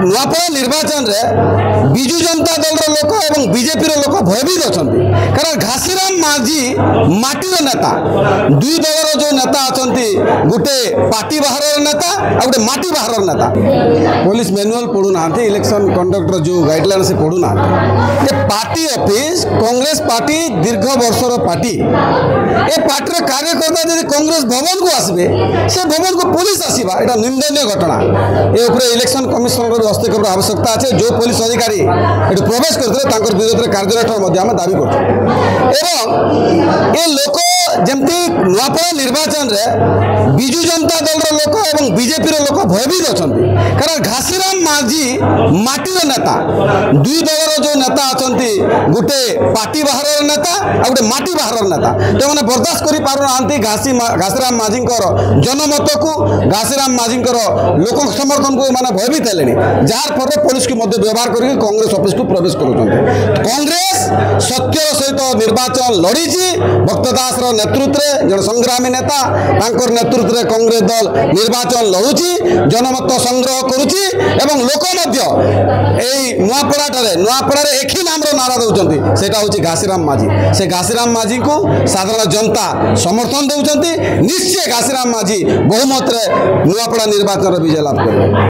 नुआपड़ा निर्वाचन रे विजु जनता दल लोक और बीजेपी लोक भयभीत अच्छा कारण घासीराम माझी माटीर नेता दुई दलर जो नेता अच्छा गोटे पार्टी बाहर नेता और गोटे माटी बाहर नेता पुलिस मैनुअल पढ़ुना इलेक्शन कंडक्टर जो गाइडलाइन से पढ़ुना पार्टी ऑफिस कांग्रेस पार्टी दीर्घ वर्षर पार्टी ए पार्टी कार्यकर्ता यदि कांग्रेस भवन को आसबे से भवन को पुलिस आसवा यहाँ निंदनीय घटना ये इलेक्शन कमिशनर हस्तक्षेप आवश्यकता अच्छे जो पुलिस अधिकारी ये प्रवेश करते विरोध में कार्यानुष्ठान आम दाबी कर लोक जमती नुआपड़ा निर्वाचन रे विजु जनता दल लोक और बीजेपी लोक भयभीत अच्छा कारण घासीराम माझी माटीर नेता दुई दलर जो नेता अच्छा गोटे पार्टी बाहर नेता और गोटे माटी बाहर नेता जो मैंने बर्दाश्त कर पारना घासीराम माझी जनमत को घासीराम माझी लोक समर्थन को मैंने भयभीत है जार फल पुलिस की मध्य व्यवहार कर कांग्रेस ऑफिस को प्रवेश कर कांग्रेस सत्यर सहित निर्वाचन लड़ी भक्त दास नेतृत्व जन संग्रामी नेता नेतृत्व में कांग्रेस दल निर्वाचन लड़ुची जनमत संग्रह करुच्ची लोक नुआपड़ा एक ही नाम नारा दौरान से हूँ घासीराम माझी से घासीराम माझी को साधारण जनता समर्थन दौरान निश्चय घासीराम माझी बहुमत नुआपड़ा निर्वाचन विजय लाभ कर।